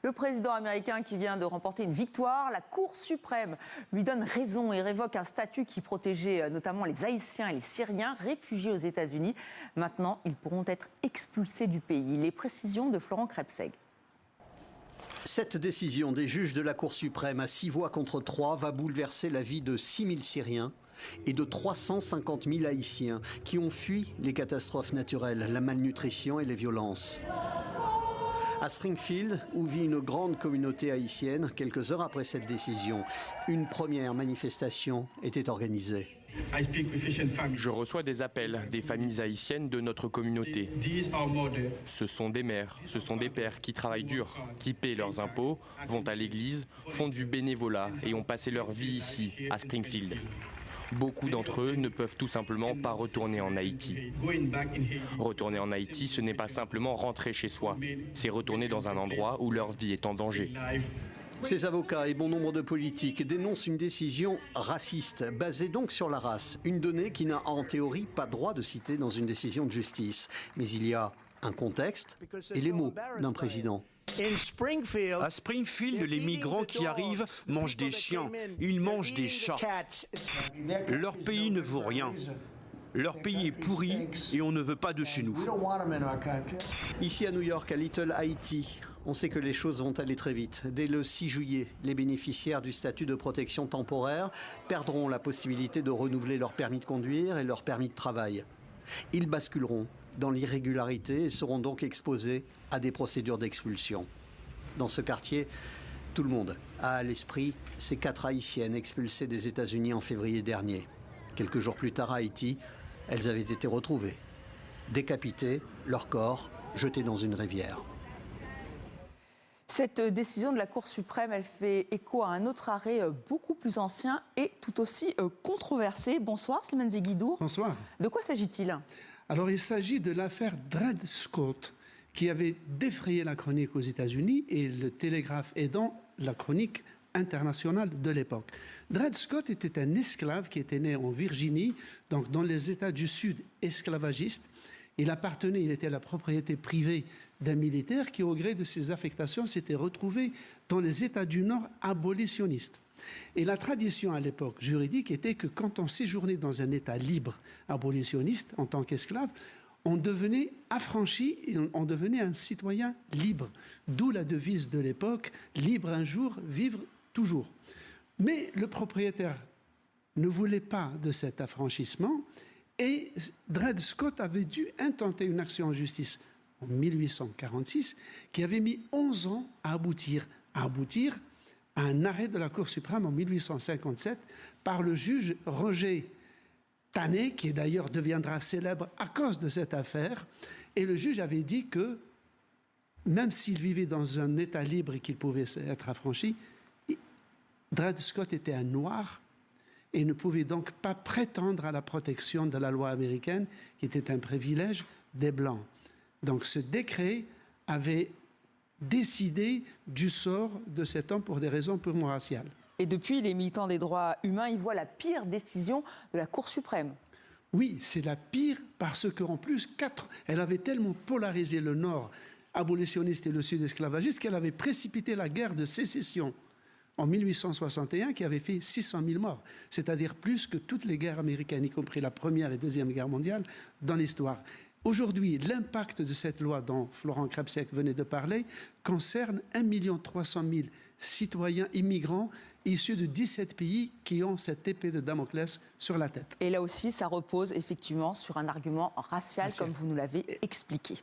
Le président américain qui vient de remporter une victoire, la Cour suprême lui donne raison et révoque un statut qui protégeait notamment les Haïtiens et les Syriens réfugiés aux États-Unis. Maintenant, ils pourront être expulsés du pays. Les précisions de Florent Krebseg. Cette décision des juges de la Cour suprême à 6 voix contre 3 va bouleverser la vie de 6 000 Syriens et de 350 000 Haïtiens qui ont fui les catastrophes naturelles, la malnutrition et les violences. À Springfield, où vit une grande communauté haïtienne, quelques heures après cette décision, une première manifestation était organisée. Je reçois des appels des familles haïtiennes de notre communauté. Ce sont des mères, ce sont des pères qui travaillent dur, qui paient leurs impôts, vont à l'église, font du bénévolat et ont passé leur vie ici, à Springfield. Beaucoup d'entre eux ne peuvent tout simplement pas retourner en Haïti. Retourner en Haïti, ce n'est pas simplement rentrer chez soi, c'est retourner dans un endroit où leur vie est en danger. Ces avocats et bon nombre de politiques dénoncent une décision raciste, basée donc sur la race. Une donnée qui n'a en théorie pas droit de citer dans une décision de justice. Mais il y a un contexte et les mots d'un président. À Springfield, les migrants qui arrivent mangent des chiens, ils mangent des chats. Leur pays ne vaut rien. Leur pays est pourri et on ne veut pas de chez nous. Ici à New York, à Little Haïti, on sait que les choses vont aller très vite. Dès le 6 juillet, les bénéficiaires du statut de protection temporaire perdront la possibilité de renouveler leur permis de conduire et leur permis de travail. Ils basculeront dans l'irrégularité et seront donc exposés à des procédures d'expulsion. Dans ce quartier, tout le monde a à l'esprit ces 4 Haïtiennes expulsées des États-Unis en février dernier. Quelques jours plus tard à Haïti, elles avaient été retrouvées, décapitées, leur corps jeté dans une rivière. Cette décision de la Cour suprême, elle fait écho à un autre arrêt beaucoup plus ancien et tout aussi controversé. Bonsoir Slimane Zeguidour. Bonsoir. De quoi s'agit-il ? Alors il s'agit de l'affaire Dred Scott qui avait défrayé la chronique aux États-Unis et le Télégraphe aidant la chronique internationale de l'époque. Dred Scott était un esclave qui était né en Virginie, donc dans les États du Sud esclavagistes. Il était la propriété privée d'un militaire qui, au gré de ses affectations, s'était retrouvé dans les États du Nord abolitionnistes. Et la tradition à l'époque juridique était que quand on séjournait dans un État libre abolitionniste en tant qu'esclave, on devenait affranchi et on devenait un citoyen libre. D'où la devise de l'époque, libre un jour, vivre toujours. Mais le propriétaire ne voulait pas de cet affranchissement et Dred Scott avait dû intenter une action en justice en 1846 qui avait mis 11 ans à aboutir à un arrêt de la Cour suprême en 1857 par le juge Roger Taney, qui d'ailleurs deviendra célèbre à cause de cette affaire. Et le juge avait dit que même s'il vivait dans un État libre et qu'il pouvait être affranchi, Dred Scott était un noir et ne pouvait donc pas prétendre à la protection de la loi américaine, qui était un privilège des Blancs. Donc ce décret avait décidé du sort de cet homme pour des raisons purement raciales. Et depuis, les militants des droits humains y voient la pire décision de la Cour suprême. Oui, c'est la pire parce qu'en plus, elle avait tellement polarisé le Nord abolitionniste et le Sud esclavagiste qu'elle avait précipité la guerre de sécession en 1861 qui avait fait 600 000 morts, c'est-à-dire plus que toutes les guerres américaines, y compris la Première et Deuxième Guerre mondiale, dans l'histoire. Aujourd'hui, l'impact de cette loi dont Florent Krebseg venait de parler concerne 1 300 000 citoyens immigrants issus de 17 pays qui ont cette épée de Damoclès sur la tête. Et là aussi, ça repose effectivement sur un argument racial, comme vous nous l'avez expliqué.